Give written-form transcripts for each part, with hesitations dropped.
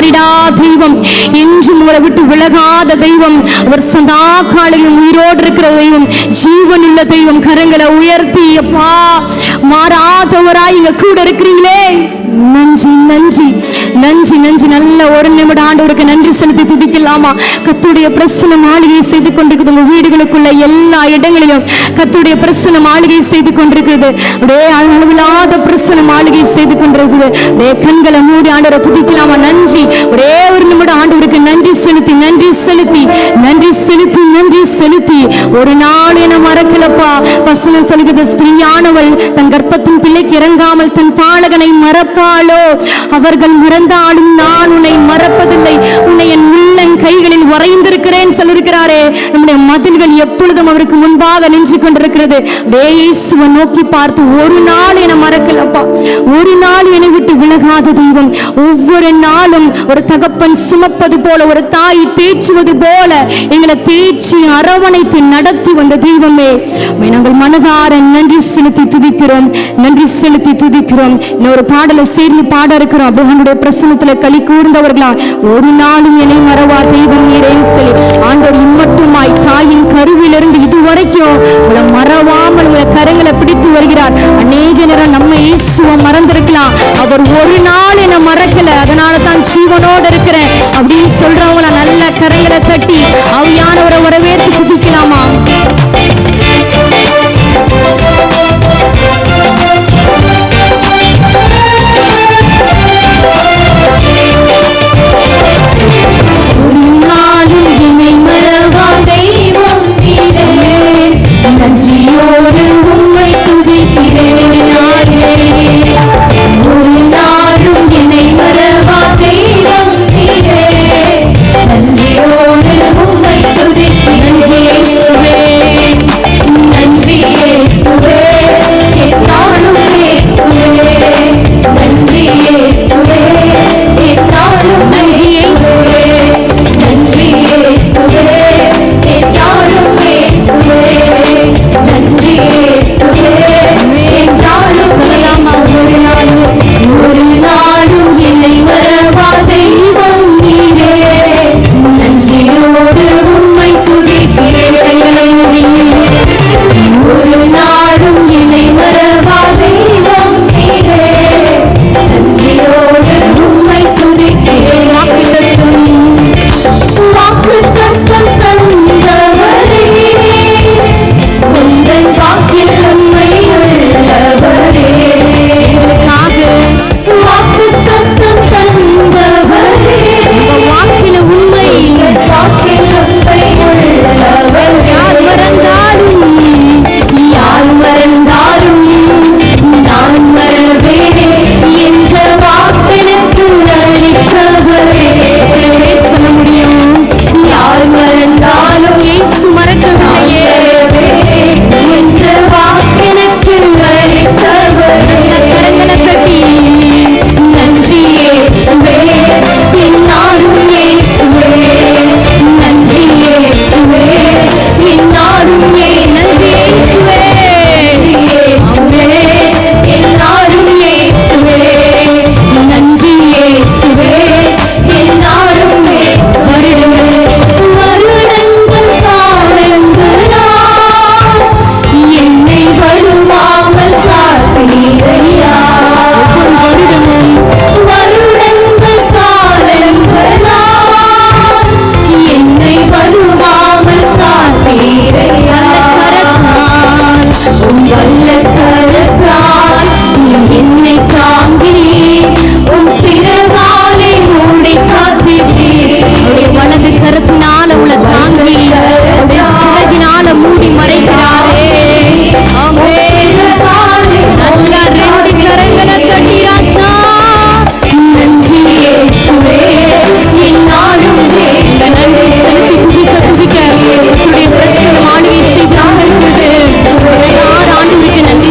மாறிடா தெய்வம், என்றும் உங்களை விட்டு விலகாத தெய்வம், அவர் சதா காலையும் உயிரோடு இருக்கிற தெய்வம், ஜீவன் உள்ள தெய்வம். கரங்களை உயர்த்தி அப்பா மாறாதவராய் இங்க கூட இருக்கிறீங்களே, நன்றி நன்றி நன்றி நன்றி. நல்ல ஒரு நிமிடம் ஆண்டவருக்கு நன்றி செலுத்தி துதிக்கலாமா? கர்த்தருடைய பிரசன்னம் ஆளுகை செய்து கொண்டிருக்கிறது. உங்க வீடுகளுக்குள்ள எல்லா இடங்களிலும் கர்த்தருடைய பிரசன்னம் ஆளுகை செய்து கொண்டிருக்கிறது. அப்படியே அளவில்லாத பிரசன்னம் ஆளுகை செய்து கொண்டிருக்கிறது. அப்படியே கண்களை மூடி ஆண்டவரை துதிக்கலாமா? நன்றி. ஒரே ஒரு நிமிடம் ஆண்டவருக்கு நன்றி செலுத்தி நன்றி செலுத்தி நன்றி செலுத்தி நன்றி செலுத்தி. ஒரு நாள் என மறக்கலப்பா. வசனம் சொல்கிறது, ஸ்திரீயானவள் தன் கர்ப்பத்தின் பிள்ளைக்கு இறங்காமல் தன் பாலகனை மறப்பாளோ? அவர்கள் மறந்தாலும் நான் உன்னை மறப்பதில்லை, உன்னை என் உள்ளங்கைகளில் வரைந்திருக்கிறேன் சொல்லிருக்கிறாரே. நம்முடைய மதில்கள் எப்பொழுதும் அவருக்கு முன்பாக நின்று கொண்டிருக்கிறது. இயேசுவை நோக்கி பார்த்து, ஒரு நாள் என மறக்கலப்பா, ஒரு நாள் என்னை விட்டு விலகாத தெய்வம். ஒவ்வொரு நாளும் ஒரு தகப்பன் சுமப்பது போல, ஒரு தாய் தேய்ச்சுவது போல எங்களை தேய்ச்சி அரவணைத்து நடத்தி வந்த தெய்வமே, நாங்கள் மனதார நன்றி செலுத்தி துதிக்கிறோம், நன்றி செலுத்தி துதிக்கிறோம். இன்னொரு பாடலை சேர்ந்து பாட இருக்கிறோம். அப்படியே பிரசனத்துல களி கூர்ந்தவர்களா, ஒரு நாளும் என்னை மறவா தெய்வம் நீரேன்னு சொல்லி ஆண்டவர் இம்மட்டுமாய் தாயின் கருவிலிருந்து இதுவரைக்கும் உங்களை மறவாமல் உங்களை கரங்களை பிடித்து வருகிறார். அநேக நேரம் நம்ம இயேசுவை மறந்திருக்கலாம், அவர் ஒரு நாள் என்னை மறக்கல, அதனால தான் ஜீவனோடு இருக்கிறேன் அப்படின்னு சொல்றவங்கள நல்ல கரங்களை தட்டி ஆவியானவரை வரவேற்று துதிக்கலாமா? நன்றியோடு உம்மை துதிக்கிறேன், ஒரு நாளும் என்னை மறவா தெய்வம் நீரே. நன்றியோடு உம்மை துதிக்கிறேன், நன்றி இயேசுவே, என்னாலும் இயேசுவே, நன்றி இயேசுவே, என்னாலும் நன்றி இயேசுவே, நன்றி இயேசுவே, என்னாலும் இயேசுவே, நன்றி இயேசுவே, என்னாலும் சொல்லலாமா? ஒரு நாளும் என்னை மறவா தெய்வம் நீரே. நன்றியோடு உம்மை துதிக்கிறேன், ஒரு நாளும் என்னை மறவா தெய்வம் நீரே. நன்றியோடு உம்மை துதிக்கிறேன். வாக்குத்தத்தம் தந்தவரே, உந்தன் வாக்கில் உண்மை உள்ளவரே, வாக்குத்தத்தம் தந்தவரே, வாக்கில் உண்மை, வாக்கில் உண்மை உள்ளவர். யார் மறந்தாலும் நான் மறவேன் என்ற வாக்கெனக்கு அளித்தவரே. சொல்ல முடியும், யார் மறந்தாலும் இயேசு மறக்கவில்லையே என்ற வாக்கெனக்கு அளித்தவரே. கரங்களை கட்டி நன்றி இயேசுவே, என்னாலும் இயேசுவே, நன்றி இயேசுவே, என்னாலும் நன்றி இயேசுவே, என்னாலும் இயேசுவே, நன்றி இயேசுவே, என்னாலும் வருடங்கள் காலங்களா என்னை வடுவாமல் காத்தீரையா. ஒவ்வொரு வருடமும் வருடங்கள் காலங்களா என்னை வடுவாமல் காத்தீரையா. வல்ல கரத்தால் நீ என்னை தாங்கி உன் சிறகாலை மூடி காத்திட்டீர். வலது கரத்தினால உள்ள தாங்கி சிறகினால மூடி மறைக்கிறாரே. நல்லா ரெண்டு கரங்களை தட்டியாச்சா. நன்றி இயேசுவே, என்னாலும் நன்றி செலுத்தி துதிக்க துதிக்க பிரசனம் ஆளுகை செய்து ஆண்டுகிறது. ஆண்டவருக்கு நன்றி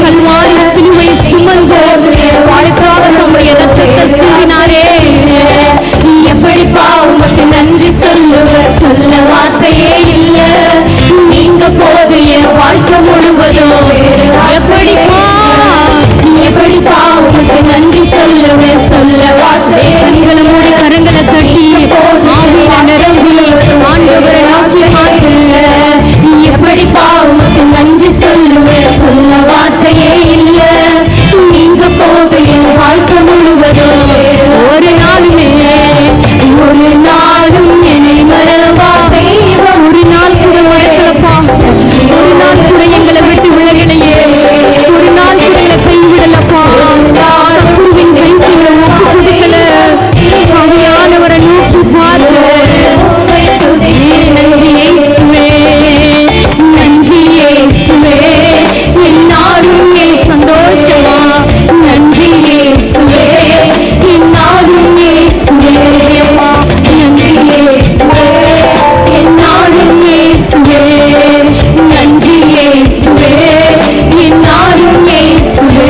கல்வாரி சிலுவை சுமந்து வாழ்க்காக தம்முடைய ரத்தத்தை சிந்தினாரே. எப்படிப்பா உமக்கு நன்றி சொல்ல வார்த்தையே இல்ல. நீங்க போது என் வாழ்க்கை முழுவதும் எப்படிப்பா உமக்கு நன்றி சொல்ல வார்த்தை. கண்களை மூடி கரங்களை தட்டி ஆவியில நிரம்பி ஆண்டவரை நோக்கி பார்த்துங்க. எப்படிப்பா உமக்கு நன்றி சொல்ல வார்த்தையே இல்ல. நீங்க போது என் வாழ்க்கை முழுவதும் ஒரு நாளும் என்னை மறவாவே. ஒரு நாள் கூட மறக்கலப்பா. ஒரு நாள் கூட எங்களை விட்டு விலகலையே. ஒரு நாள் கூட எங்களை கைவிடலப்பா. சத்துருவின் கைக்கு ஒப்பு கொடுக்கல. அவையானவரை நோக்கி பார்த்து நன்றி இயேசுவே, நன்றி இயேசுவே, என்னாலும் சந்தோஷமா. நன்றி இயேசுவே, என்னாலும் இயேசுவே. நன்றியம்மா, நன்றி இயேசுவே, என்னாலும் இயேசுவே. நன்றி இயேசுவே, என்னாலும் இயேசுவே.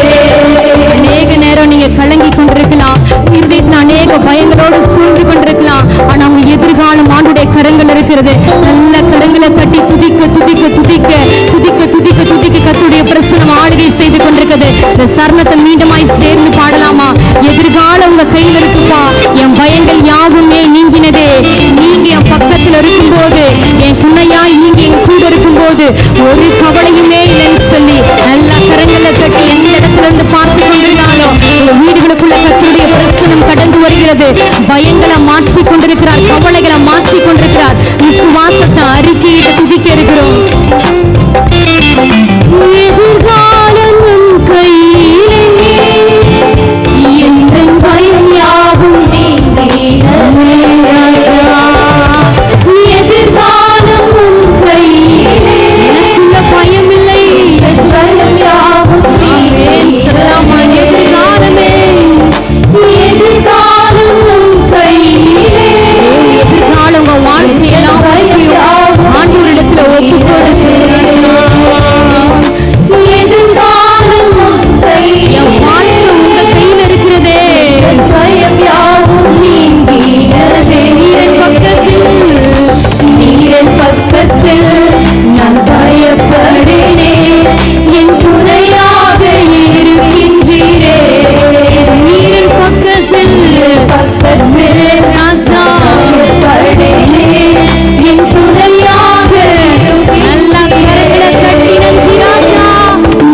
அநேக நேரம் நீங்க கலங்கி கொண்டிருக்கலாம். இருதயத்தில் அநேக பயங்களோடு சூழ்ந்து கொண்டிருக்கலாம். ஆனா உங்க எதிர்காலம் ஆண்டுடைய கரங்கள் இருக்கிறது. நல்ல கரங்களை தட்டி துதிக்க துதிக்க துதிக்க துதிக்க துதிக்க துதிக்க கர்த்தருடைய பிரசன்னம் ஆளுகை செய்து கொண்டிருக்கிறது. இந்த சரணத்தை மீண்டுமாய் சேர்ந்து பாடலாமா? எதிர்காலம் உங்க கையில் இருக்குப்பா. என் பயங்கள் யாவுமே நீங்கினதே. நீங்க என் பக்கத்தில் இருக்கும்போது, என் துணையாய் நீங்க எங்க கூட இருக்கும்போது ஒரு கவலையுமே இல்லைன்னு சொல்லி நல்ல கரங்களை தட்டி எந்த இடத்துல இருந்து பார்த்து கொண்டிருந்தாலும் உங்க வீடுகளுக்குள்ள கர்த்தருடைய பிரசன்னம் கடந்து வருகிறது. பயங்களை மாற்றி கொண்டிருக்கிறார், கவலைகளை மாற்றி கொண்டிருக்கிறார். விசுவாசத்தை அறிக்கையிட்டு துதிக்க இருக்கிறோம். எதிர்காலம் உன் கையிலே, எந்த பயம் யாவும் நீங்கினதே ராஜா. எதிர்காலம் உன் கையிலே, எனக்குள்ள பயம் இல்லை, பயம் யாவும் சொல்லலாமா? எதிர்காலமே, எதிர்காலம் உன் கையிலே. எதிர்காலம் உங்க வாழ்க்கையெல்லாம் ஆண்டவரிடத்துல ஒப்பு கொடுத்து எதிர்காலம் என் வாழ்க்கை உங்க கையில் இருக்கிறதே. பயம் யாவும் நீங்கினதே. நீரின் பக்கத்தில் நான் பயப்படினேன். என் துணையாக இருக்கின்றீரே. நீரின் பக்கத்தில் ராஜா பயப்படினேன். என் துணையாக நல்ல கரங்களை கட்டி நன்றி ராஜா.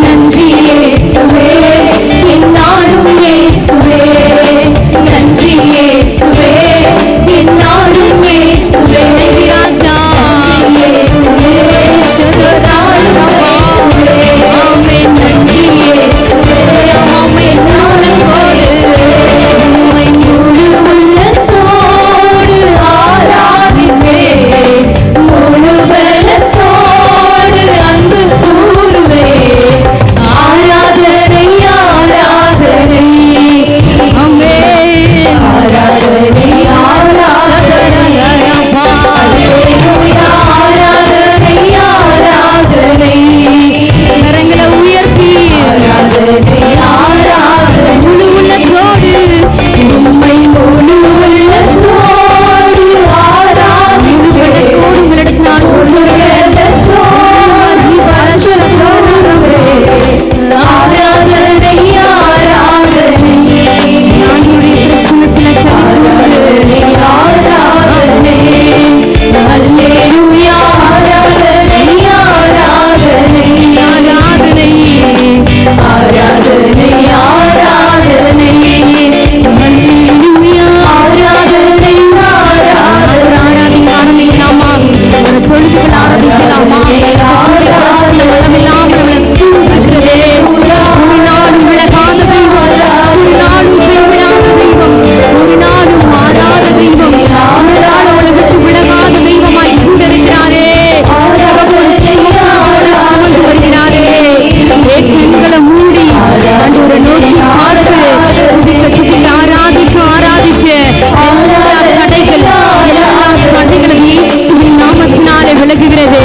நன்றி இயேசுவே, என்னாலும் இயேசுவே. நன்றி இயேசுவே, என்னாலும் இயேசுவே. நன்றி ராஜா இயேசுவே. ஆமென். நன்றி இயேசுவே. ஆமென். உம்மை முழு உள்ளத்தோடு ஆராதிப்பேன். முழு பலத்தோடு அன்பு கூறுவேன். ஆராதனை ஆராதனை. ஆமென். ஆராதனை ஆராதனை. ஆராதனை ஆராதனை. கரங்களை உயர்த்தி ஆராதனை ஆராதனை. முழு உள்ளத்தோடு உம்மை முழு உள்ளத்தோடு ஆராதனை. முழு பலத்தோடு உங்களிடத்தில் நான் ஆராதனை ஆராதனை. ஆண்டவருடைய பிரசன்னத்தில் ஆராதனை ஆராதனை. அல்லேலூயா. ஆராதனை ஆராதனை ஆராதனை ஆராதனை ஆராதனை. அல்லேலூயா. ஆராதனை ஆராதனை. ஆராதனை ஆரம்பிக்கலாமா? ஒரு தொழுதுகள் ஆரம்பிக்கலாமா? வளமில்லாமல் நம்மளை சூழ்ந்திருக்கிறதே. ஒரு நாளும் விலகாத தெய்வம், ஒரு நாளும் கைவிடாத தெய்வம், ஒரு நாளும் மாறாத தெய்வம், ஒரு நாள் அவளை விட்டு விலகாத தெய்வமாய் கூட இருக்கிறாரே. சுமந்து வருகிறாரே. கண்களை மூடி ஆண்டவரை நோக்கி பார்த்து துதிக்க துதிக்க ஆராதிக்க ஆராதிக்க எல்லா தடைகளும் இயேசுவின் நாமத்தினாலே விலகுகிறது.